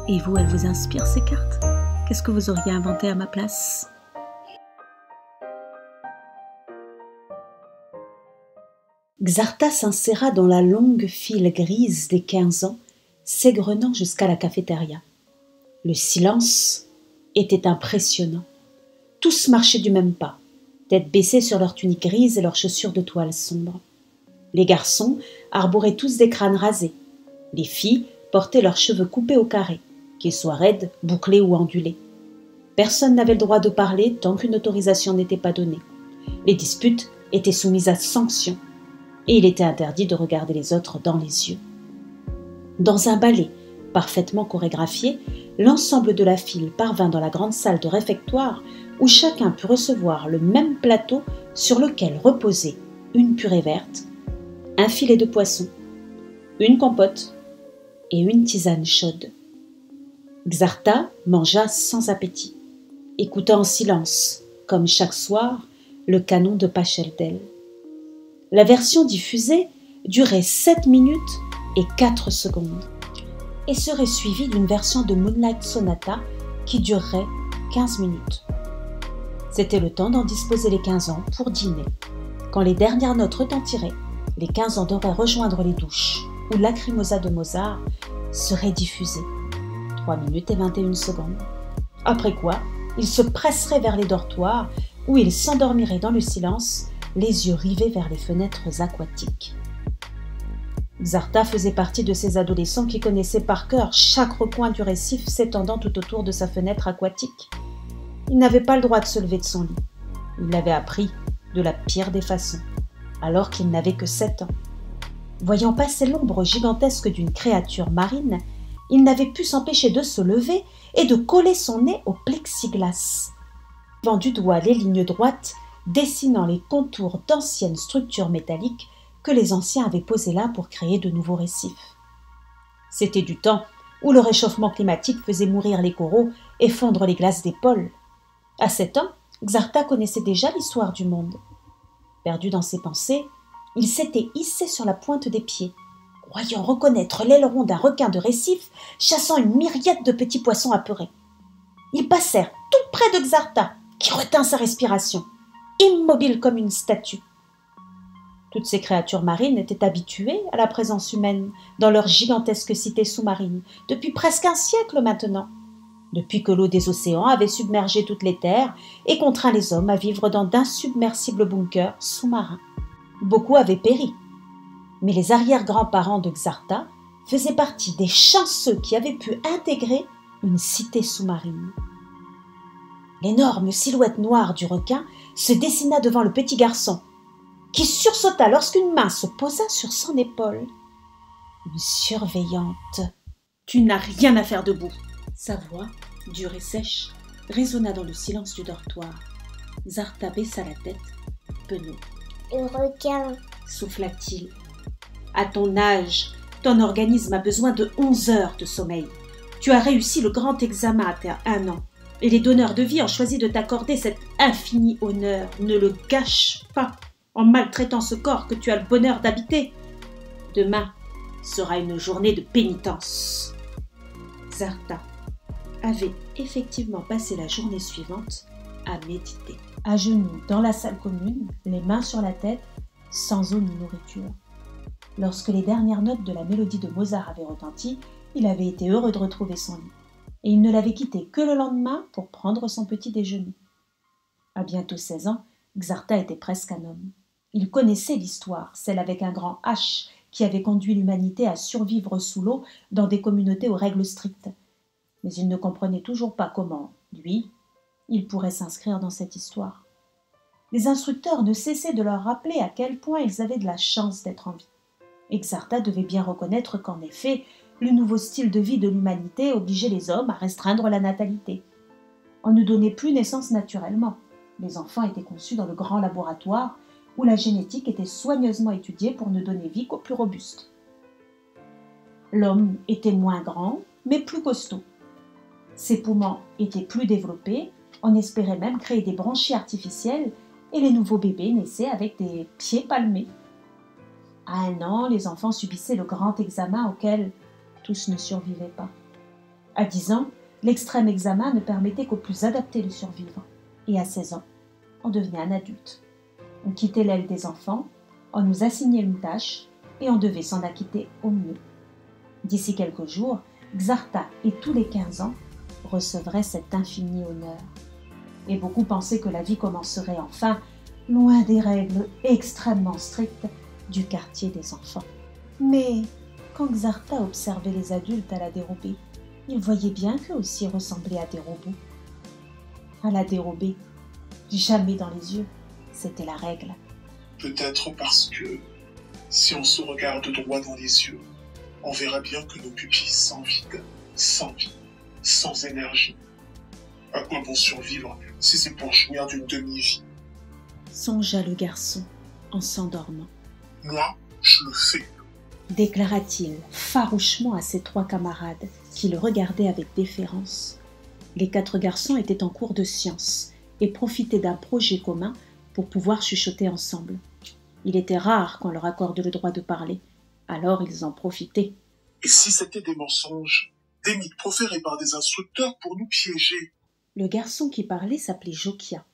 Et vous, elles vous inspirent ces cartes? Qu'est-ce que vous auriez inventé à ma place? Xartha s'inséra dans la longue file grise des 15 ans, s'égrenant jusqu'à la cafétéria. Le silence était impressionnant. Tous marchaient du même pas, tête baissée sur leurs tuniques grises et leurs chaussures de toile sombre. Les garçons arboraient tous des crânes rasés. Les filles portaient leurs cheveux coupés au carré, qu'ils soient raides, bouclés ou ondulés. Personne n'avait le droit de parler tant qu'une autorisation n'était pas donnée. Les disputes étaient soumises à sanction, et il était interdit de regarder les autres dans les yeux. Dans un ballet parfaitement chorégraphié, l'ensemble de la file parvint dans la grande salle de réfectoire où chacun put recevoir le même plateau sur lequel reposait une purée verte, un filet de poisson, une compote et une tisane chaude. Xartha mangea sans appétit, écoutant en silence, comme chaque soir, le canon de Pacheldel. La version diffusée durait 7 minutes et 4 secondes et serait suivie d'une version de Moonlight Sonata qui durerait 15 minutes. C'était le temps d'en disposer les 15 ans pour dîner. Quand les dernières notes retentiraient, les 15 ans devraient rejoindre les douches où Lacrimosa de Mozart serait diffusée. 3 minutes et 21 secondes. Après quoi, ils se presseraient vers les dortoirs où ils s'endormiraient dans le silence, les yeux rivés vers les fenêtres aquatiques. Xartha faisait partie de ces adolescents qui connaissaient par cœur chaque recoin du récif s'étendant tout autour de sa fenêtre aquatique. Il n'avait pas le droit de se lever de son lit. Il l'avait appris de la pire des façons, alors qu'il n'avait que 7 ans. Voyant passer l'ombre gigantesque d'une créature marine, il n'avait pu s'empêcher de se lever et de coller son nez au plexiglas. Suivant du doigt les lignes droites, dessinant les contours d'anciennes structures métalliques que les anciens avaient posées là pour créer de nouveaux récifs. C'était du temps où le réchauffement climatique faisait mourir les coraux et fondre les glaces des pôles. À 7 ans, Xartha connaissait déjà l'histoire du monde. Perdu dans ses pensées, il s'était hissé sur la pointe des pieds, croyant reconnaître l'aileron d'un requin de récif chassant une myriade de petits poissons apeurés. Ils passèrent tout près de Xartha, qui retint sa respiration, immobile comme une statue. Toutes ces créatures marines étaient habituées à la présence humaine dans leur gigantesque cité sous-marine depuis presque un siècle maintenant, depuis que l'eau des océans avait submergé toutes les terres et contraint les hommes à vivre dans d'insubmersibles bunkers sous-marins. Beaucoup avaient péri, mais les arrière-grands-parents de Xartha faisaient partie des chanceux qui avaient pu intégrer une cité sous-marine. L'énorme silhouette noire du requin se dessina devant le petit garçon, qui sursauta lorsqu'une main se posa sur son épaule. Une surveillante. « Tu n'as rien à faire debout !» Sa voix, dure et sèche, résonna dans le silence du dortoir. Xartha baissa la tête, penaud. « Le requin !» souffla-t-il. « À ton âge, ton organisme a besoin de 11 heures de sommeil. Tu as réussi le grand examen à tes 1 an. Et les donneurs de vie ont choisi de t'accorder cet infini honneur. Ne le gâche pas en maltraitant ce corps que tu as le bonheur d'habiter. Demain sera une journée de pénitence. » Xartha avait effectivement passé la journée suivante à méditer. À genoux dans la salle commune, les mains sur la tête, sans eau ni nourriture. Lorsque les dernières notes de la mélodie de Mozart avaient retenti, il avait été heureux de retrouver son lit. Et il ne l'avait quitté que le lendemain pour prendre son petit déjeuner. À bientôt 16 ans, Xartha était presque un homme. Il connaissait l'histoire, celle avec un grand H, qui avait conduit l'humanité à survivre sous l'eau dans des communautés aux règles strictes. Mais il ne comprenait toujours pas comment, lui, il pourrait s'inscrire dans cette histoire. Les instructeurs ne cessaient de leur rappeler à quel point ils avaient de la chance d'être en vie. Et Xartha devait bien reconnaître qu'en effet, le nouveau style de vie de l'humanité obligeait les hommes à restreindre la natalité. On ne donnait plus naissance naturellement. Les enfants étaient conçus dans le grand laboratoire où la génétique était soigneusement étudiée pour ne donner vie qu'aux plus robustes. L'homme était moins grand, mais plus costaud. Ses poumons étaient plus développés, on espérait même créer des branchies artificielles et les nouveaux bébés naissaient avec des pieds palmés. À 1 an, les enfants subissaient le grand examen auquel tous ne survivaient pas. À 10 ans, l'extrême examen ne permettait qu'aux plus adaptés de survivre. Et à 16 ans, on devenait un adulte. On quittait l'aile des enfants, on nous assignait une tâche et on devait s'en acquitter au mieux. D'ici quelques jours, Xartha et tous les 15 ans recevraient cet infini honneur. Et beaucoup pensaient que la vie commencerait enfin, loin des règles extrêmement strictes du quartier des enfants. Mais quand Xartha observait les adultes à la dérobée, il voyait bien qu'eux aussi ressemblaient à des robots. À la dérobée, jamais dans les yeux, c'était la règle. Peut-être parce que, si on se regarde droit dans les yeux, on verra bien que nos pupilles sont vides, sans vie, sans énergie. À quoi bon survivre si c'est pour jouir d'une demi-vie? Songea le garçon en s'endormant. Moi, je le fais. Déclara-t-il farouchement à ses 3 camarades qui le regardaient avec déférence. Les 4 garçons étaient en cours de science et profitaient d'un projet commun pour pouvoir chuchoter ensemble. Il était rare qu'on leur accorde le droit de parler, alors ils en profitaient. Et si c'était des mensonges, des mythes proférés par des instructeurs pour nous piéger? Le garçon qui parlait s'appelait Jokia,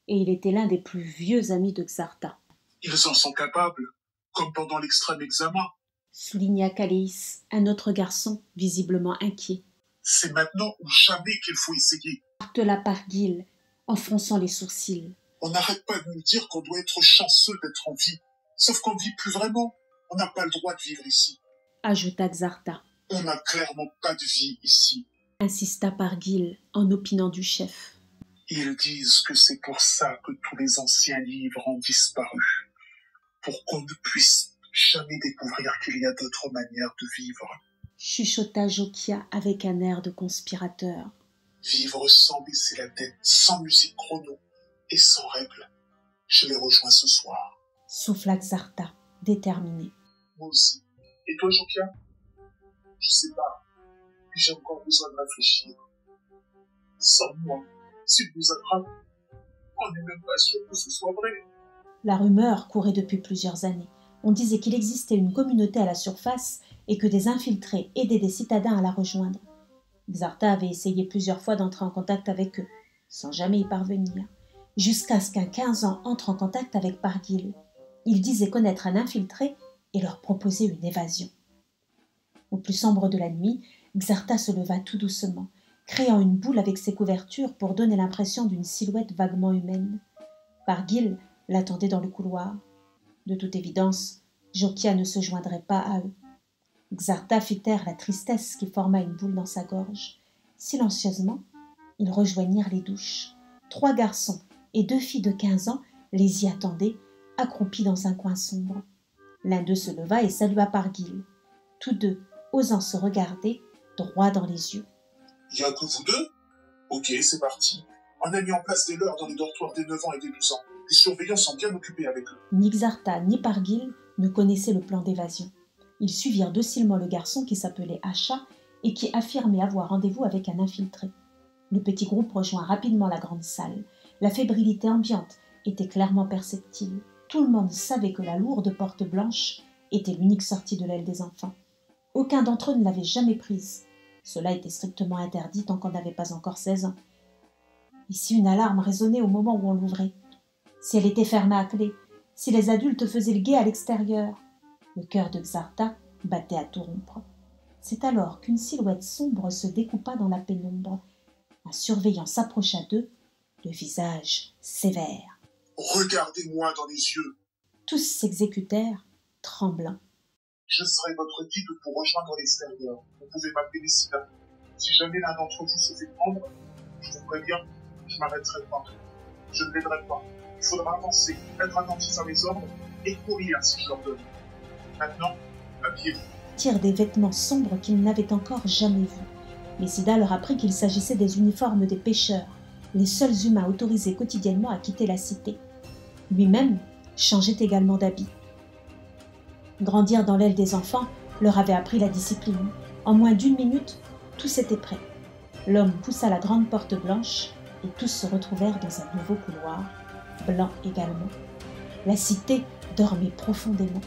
et il était l'un des plus vieux amis de Xartha. Ils en sont capables, comme pendant l'extrême examen. Souligna Caléis, un autre garçon visiblement inquiet. C'est maintenant ou jamais qu'il faut essayer. Martela Pargil, en fronçant les sourcils. On n'arrête pas de nous dire qu'on doit être chanceux d'être en vie. Sauf qu'on ne vit plus vraiment. On n'a pas le droit de vivre ici. Ajouta Xartha. On n'a clairement pas de vie ici. Insista Pargil en opinant du chef. Ils disent que c'est pour ça que tous les anciens livres ont disparu. Pour qu'on ne puisse jamais découvrir qu'il y a d'autres manières de vivre. Chuchota Jokia avec un air de conspirateur. Vivre sans baisser la tête, sans musique chrono et sans règles. Je les rejoins ce soir. Souffla Xartha, déterminé. Moi aussi. Et toi, Jokia? Je sais pas. J'ai encore besoin de réfléchir. Sans moi, s'il nous attrape, on n'est même pas sûr que ce soit vrai. La rumeur courait depuis plusieurs années. On disait qu'il existait une communauté à la surface et que des infiltrés aidaient des citadins à la rejoindre. Xartha avait essayé plusieurs fois d'entrer en contact avec eux, sans jamais y parvenir, jusqu'à ce qu'un 15 ans entre en contact avec Pargil. Il disait connaître un infiltré et leur proposer une évasion. Au plus sombre de la nuit, Xartha se leva tout doucement, créant une boule avec ses couvertures pour donner l'impression d'une silhouette vaguement humaine. Pargil l'attendait dans le couloir. De toute évidence, Jokia ne se joindrait pas à eux. Xartha fit taire la tristesse qui forma une boule dans sa gorge. Silencieusement, ils rejoignirent les douches. 3 garçons et 2 filles de 15 ans les y attendaient, accroupis dans un coin sombre. L'un d'eux se leva et salua Pargil. Tous deux, osant se regarder, droit dans les yeux. « Y a que vous deux? Ok, c'est parti. On a mis en place des leurs dans les dortoirs des 9 ans et des 12 ans. Les surveillants sont bien occupés avec eux. » Ni Xartha ni Pargil ne connaissaient le plan d'évasion. Ils suivirent docilement le garçon qui s'appelait Asha et qui affirmait avoir rendez-vous avec un infiltré. Le petit groupe rejoint rapidement la grande salle. La fébrilité ambiante était clairement perceptible. Tout le monde savait que la lourde porte blanche était l'unique sortie de l'aile des enfants. Aucun d'entre eux ne l'avait jamais prise. Cela était strictement interdit tant qu'on n'avait pas encore 16 ans. Et si une alarme résonnait au moment où on l'ouvrait? Si elle était fermée à clé? Si les adultes faisaient le guet à l'extérieur? Le cœur de Xartha battait à tout rompre. C'est alors qu'une silhouette sombre se découpa dans la pénombre. Un surveillant s'approcha d'eux, le visage sévère. « Regardez-moi dans les yeux. » Tous s'exécutèrent, tremblants. « Je serai votre guide pour rejoindre l'extérieur. Vous pouvez m'appeler Messina. Si jamais l'un d'entre vous se fait prendre, je vous préviens, je m'arrêterai pas. Je ne l'aiderai pas. Il faudra avancer, être attentif à mes ordres et courir si je leur donne. Maintenant, habillez-vous. » Tirent des vêtements sombres qu'ils n'avaient encore jamais vus. Messina leur apprit qu'il s'agissait des uniformes des pêcheurs, les seuls humains autorisés quotidiennement à quitter la cité. Lui-même changeait également d'habit. Grandir dans l'aile des enfants leur avait appris la discipline. En moins d'1 minute, tous étaient prêts. L'homme poussa la grande porte blanche et tous se retrouvèrent dans un nouveau couloir, blanc également. La cité dormait profondément.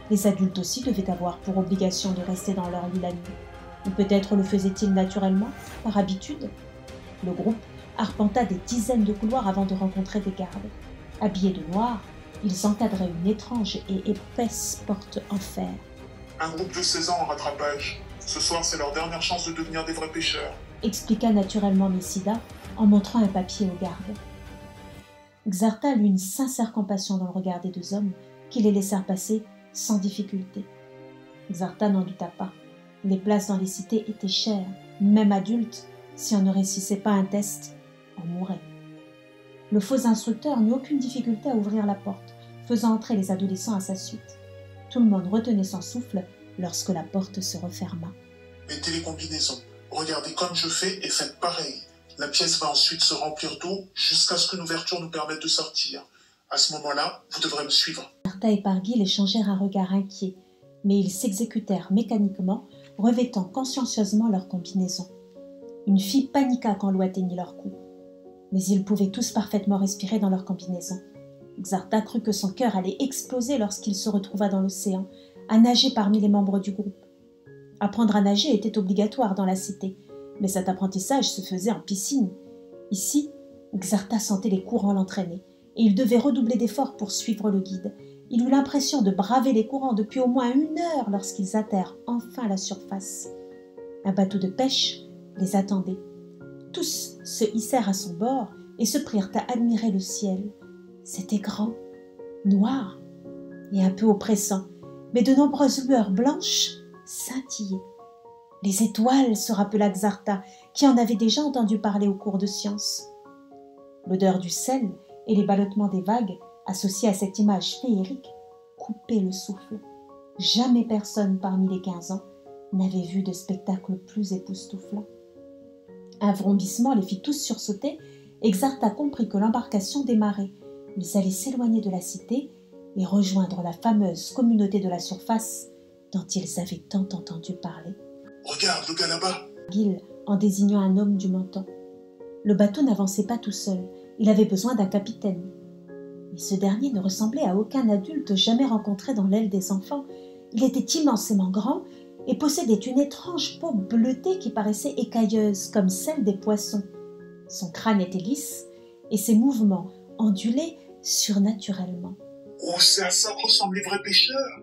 Les adultes aussi devaient avoir pour obligation de rester dans leur lit la nuit. Ou peut-être le faisait-il naturellement, par habitude. Le groupe arpenta des dizaines de couloirs avant de rencontrer des gardes. Habillés de noir, ils encadraient une étrange et épaisse porte en fer. Un groupe de 16 ans en rattrapage. Ce soir, c'est leur dernière chance de devenir des vrais pêcheurs. Expliqua naturellement Messida en montrant un papier aux gardes. Xartha eut une sincère compassion dans le regard des deux hommes qui les laissèrent passer sans difficulté. Xartha n'en douta pas. Les places dans les cités étaient chères, même adultes, si on ne réussissait pas un test, on mourait. Le faux instructeur n'eut aucune difficulté à ouvrir la porte, faisant entrer les adolescents à sa suite. Tout le monde retenait son souffle lorsque la porte se referma. Mettez les combinaisons. Regardez comme je fais et faites pareil. La pièce va ensuite se remplir d'eau jusqu'à ce qu'une ouverture nous permette de sortir. À ce moment-là, vous devrez me suivre. Xartha et Pargil échangèrent un regard inquiet, mais ils s'exécutèrent mécaniquement, revêtant consciencieusement leur combinaison. Une fille paniqua quand l'eau atteignit leur cou. Mais ils pouvaient tous parfaitement respirer dans leur combinaison. Xartha crut que son cœur allait exploser lorsqu'il se retrouva dans l'océan, à nager parmi les membres du groupe. Apprendre à nager était obligatoire dans la cité, mais cet apprentissage se faisait en piscine. Ici, Xartha sentait les courants l'entraîner, et il devait redoubler d'efforts pour suivre le guide. Il eut l'impression de braver les courants depuis au moins 1 heure lorsqu'ils atteignirent enfin la surface. Un bateau de pêche les attendait. Tous se hissèrent à son bord et se prirent à admirer le ciel. C'était grand, noir et un peu oppressant, mais de nombreuses lueurs blanches scintillaient. Les étoiles, se rappela Xartha, qui en avait déjà entendu parler au cours de sciences. L'odeur du sel et les ballottements des vagues, associés à cette image féerique, coupaient le souffle. Jamais personne parmi les 15 ans n'avait vu de spectacle plus époustouflant. Un vrombissement les fit tous sursauter, et Xartha comprit que l'embarcation démarrait. Ils allaient s'éloigner de la cité et rejoindre la fameuse communauté de la surface dont ils avaient tant entendu parler. Regarde le gars là-bas, Gil, en désignant un homme du montant. Le bateau n'avançait pas tout seul, il avait besoin d'un capitaine. Mais ce dernier ne ressemblait à aucun adulte jamais rencontré dans l'aile des enfants. Il était immensément grand et possédait une étrange peau bleutée qui paraissait écailleuse comme celle des poissons. Son crâne était lisse et ses mouvements ondulaient surnaturellement. Oh, c'est à ça que ressemblent les vrais pêcheurs.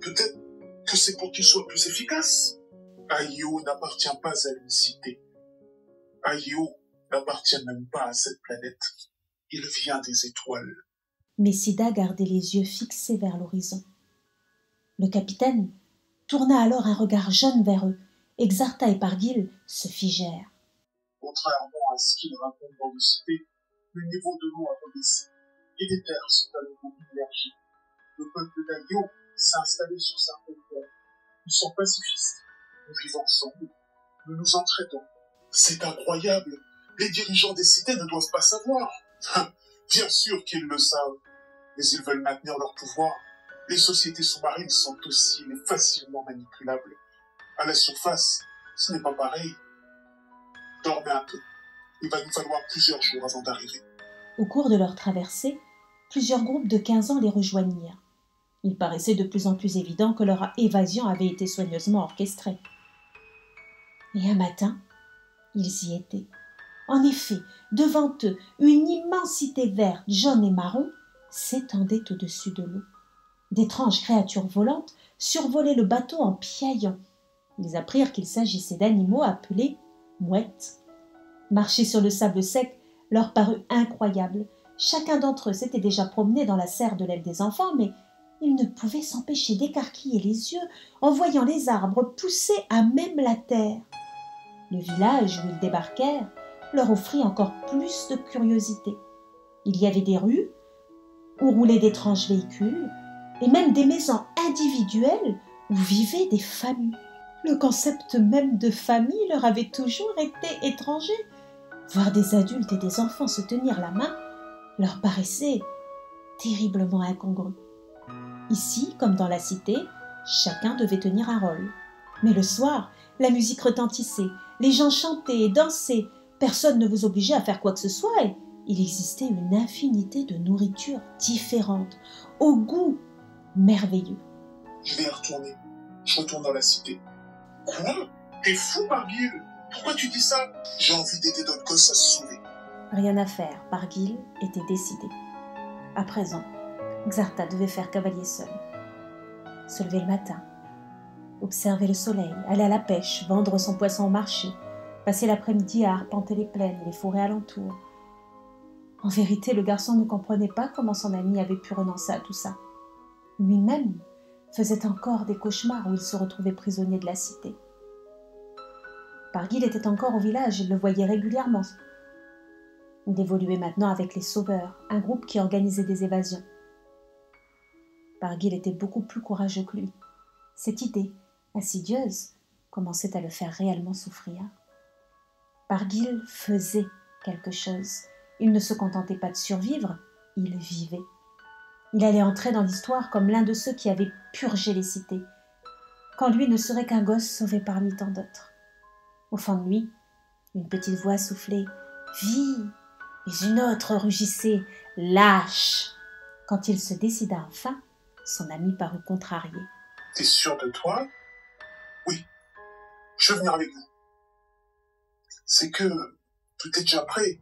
Peut-être que c'est pour qu'ils soient plus efficaces. Aio n'appartient pas à une cité. Aio n'appartient même pas à cette planète. Il vient des étoiles. Messida gardait les yeux fixés vers l'horizon. Le capitaine tourna alors un regard jaune vers eux, et Xartha et Pargil se figèrent. Contrairement à ce qu'ils racontent dans les cités, le niveau de l'eau a rebaissé et les terres sont à nouveau immergées. Le peuple d'Aio s'est installé sur certaines terres. Nous sommes pacifistes, nous vivons ensemble, nous nous entraidons. C'est incroyable, les dirigeants des cités ne doivent pas savoir. Bien sûr qu'ils le savent, mais ils veulent maintenir leur pouvoir. Les sociétés sous-marines sont dociles et facilement manipulables. À la surface, ce n'est pas pareil. Dormez un peu. Il va nous falloir plusieurs jours avant d'arriver. Au cours de leur traversée, plusieurs groupes de 15 ans les rejoignirent. Il paraissait de plus en plus évident que leur évasion avait été soigneusement orchestrée. Et un matin, ils y étaient. En effet, devant eux, une immensité verte, jaune et marron s'étendait au-dessus de l'eau. D'étranges créatures volantes survolaient le bateau en piaillant. Ils apprirent qu'il s'agissait d'animaux appelés mouettes. Marcher sur le sable sec leur parut incroyable. Chacun d'entre eux s'était déjà promené dans la serre de l'aile des enfants, mais ils ne pouvaient s'empêcher d'écarquiller les yeux en voyant les arbres pousser à même la terre. Le village où ils débarquèrent leur offrit encore plus de curiosité. Il y avait des rues où roulaient d'étranges véhicules et même des maisons individuelles où vivaient des familles. Le concept même de famille leur avait toujours été étranger. Voir des adultes et des enfants se tenir la main leur paraissait terriblement incongru. Ici, comme dans la cité, chacun devait tenir un rôle. Mais le soir, la musique retentissait, les gens chantaient et dansaient. Personne ne vous obligeait à faire quoi que ce soit et il existait une infinité de nourritures différentes, au goût merveilleux. Je vais y retourner. Je retourne dans la cité. Quoi? T'es fou, Barguil? Pourquoi tu dis ça? J'ai envie d'aider notre gosse à se sauver. Rien à faire, Barguil était décidé. À présent, Xarta devait faire cavalier seul. Se lever le matin, observer le soleil, aller à la pêche, vendre son poisson au marché, passer l'après-midi à arpenter les plaines et les forêts alentours. En vérité, le garçon ne comprenait pas comment son ami avait pu renoncer à tout ça. Lui-même faisait encore des cauchemars où il se retrouvait prisonnier de la cité. Barguil était encore au village, il le voyait régulièrement. Il évoluait maintenant avec les Sauveurs, un groupe qui organisait des évasions. Barguil était beaucoup plus courageux que lui. Cette idée, insidieuse, commençait à le faire réellement souffrir. Barguil faisait quelque chose. Il ne se contentait pas de survivre, il vivait. Il allait entrer dans l'histoire comme l'un de ceux qui avaient purgé les cités, quand lui ne serait qu'un gosse sauvé parmi tant d'autres. Au fond de lui, une petite voix soufflait « Vie !» et une autre rugissait « Lâche !» Quand il se décida enfin, son ami parut contrarié. « T'es sûr de toi? Oui, je veux venir avec vous. C'est que tout est déjà prêt,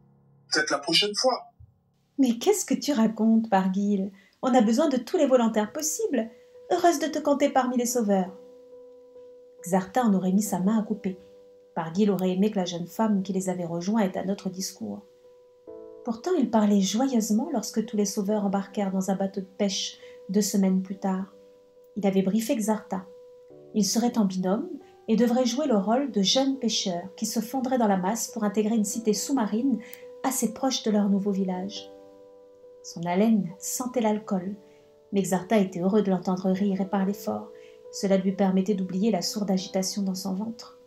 peut-être la prochaine fois. » Mais qu'est-ce que tu racontes, Barguil? On a besoin de tous les volontaires possibles. Heureuse de te compter parmi les sauveurs. Xarta en aurait mis sa main à couper. Barguil aurait aimé que la jeune femme qui les avait rejoints ait un autre discours. Pourtant, il parlait joyeusement lorsque tous les sauveurs embarquèrent dans un bateau de pêche 2 semaines plus tard. Il avait briefé Xarta. Ils seraient en binôme et devraient jouer le rôle de jeunes pêcheurs qui se fondraient dans la masse pour intégrer une cité sous-marine assez proche de leur nouveau village. Son haleine sentait l'alcool, mais Xarta était heureux de l'entendre rire et parler fort. Cela lui permettait d'oublier la sourde agitation dans son ventre.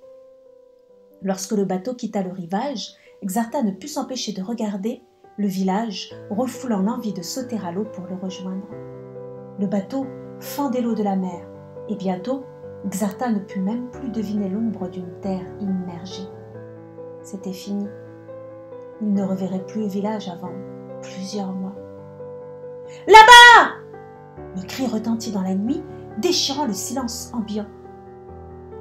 Lorsque le bateau quitta le rivage, Xarta ne put s'empêcher de regarder le village, refoulant l'envie de sauter à l'eau pour le rejoindre. Le bateau fendait l'eau de la mer, et bientôt, Xarta ne put même plus deviner l'ombre d'une terre immergée. C'était fini. Il ne reverrait plus le village avant plusieurs mois. « Là-bas !» Le cri retentit dans la nuit, déchirant le silence ambiant.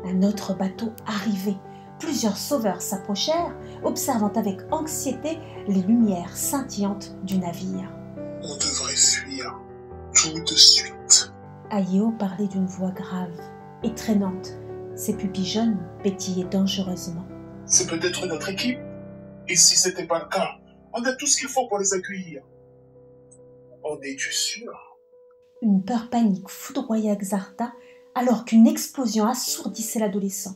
Un autre bateau arrivait. Plusieurs sauveurs s'approchèrent, observant avec anxiété les lumières scintillantes du navire. « On devrait fuir tout de suite. » Ayeo parlait d'une voix grave et traînante. Ses pupilles jaunes pétillaient dangereusement. « C'est peut-être notre équipe. Et si c'était pas le cas, on a tout ce qu'il faut pour les accueillir. En es-tu sûr? » Une peur panique foudroya Xarta alors qu'une explosion assourdissait l'adolescent.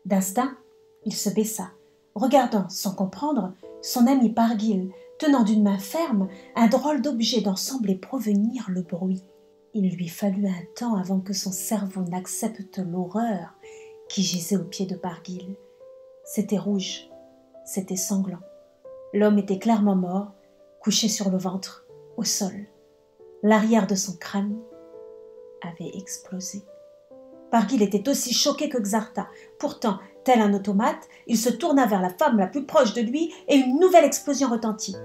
D'instinct, il se baissa, regardant, sans comprendre, son ami Barguil, tenant d'une main ferme un drôle d'objet dont semblait provenir le bruit. Il lui fallut un temps avant que son cerveau n'accepte l'horreur qui gisait aux pieds de Barguil. C'était rouge, c'était sanglant. L'homme était clairement mort, couché sur le ventre, au sol. L'arrière de son crâne avait explosé. Barguil était aussi choqué que Xarta. Pourtant, tel un automate, il se tourna vers la femme la plus proche de lui et une nouvelle explosion retentit.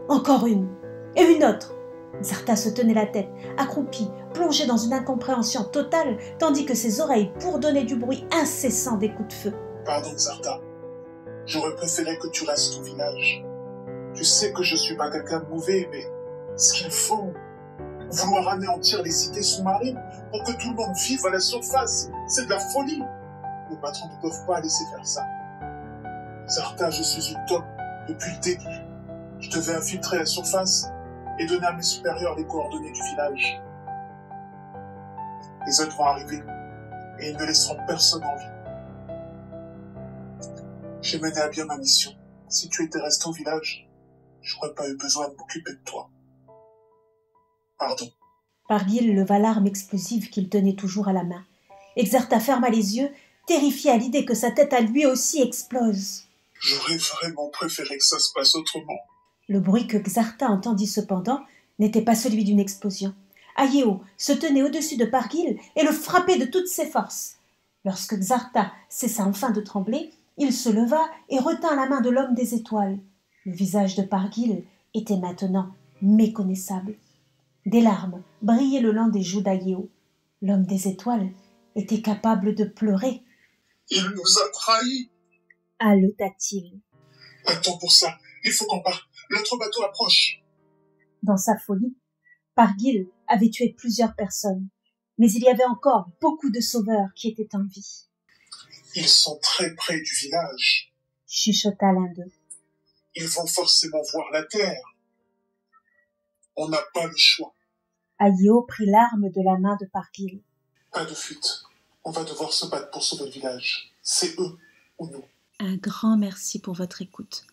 Encore une, et une autre. Xarta se tenait la tête, accroupi, plongé dans une incompréhension totale, tandis que ses oreilles bourdonnaient du bruit incessant des coups de feu. Pardon, Xarta. J'aurais préféré que tu restes au village. Tu sais que je suis pas quelqu'un de mauvais, mais ce qu'il faut, vouloir anéantir les cités sous-marines pour que tout le monde vive à la surface, c'est de la folie. Les patrons ne peuvent pas laisser faire ça. Xarta, je suis une taupe depuis le début. Je devais infiltrer la surface et donner à mes supérieurs les coordonnées du village. Les autres vont arriver et ils ne laisseront personne en vie. J'ai mené à bien ma mission. Si tu étais resté au village, j'aurais pas eu besoin de m'occuper de toi. Pardon. Barguil leva l'arme explosive qu'il tenait toujours à la main. Xarta ferma les yeux, terrifié à l'idée que sa tête à lui aussi explose. J'aurais vraiment préféré que ça se passe autrement. Le bruit que Xarta entendit cependant n'était pas celui d'une explosion. Ayeo se tenait au-dessus de Barguil et le frappait de toutes ses forces. Lorsque Xarta cessa enfin de trembler, il se leva et retint la main de l'homme des étoiles. Le visage de Barguil était maintenant méconnaissable. Des larmes brillaient le long des joues d'Ayeo. L'homme des étoiles était capable de pleurer. Il nous a trahis. Haleta-t-il. Attends pour ça. Il faut qu'on parte. L'autre bateau approche. Dans sa folie, Pargil avait tué plusieurs personnes, mais il y avait encore beaucoup de sauveurs qui étaient en vie. Ils sont très près du village. Chuchota l'un d'eux. Ils vont forcément voir la terre. On n'a pas le choix. Ayo prit l'arme de la main de Pargil. Pas de fuite. On va devoir se battre pour sauver le village. C'est eux ou nous. Un grand merci pour votre écoute.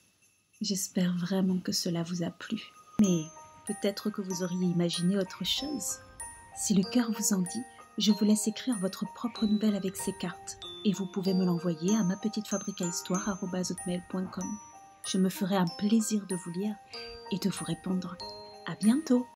J'espère vraiment que cela vous a plu. Mais peut-être que vous auriez imaginé autre chose. Si le cœur vous en dit, je vous laisse écrire votre propre nouvelle avec ces cartes. Et vous pouvez me l'envoyer à mapetitefabriquahistoire@hotmail.com. Je me ferai un plaisir de vous lire et de vous répondre. À bientôt!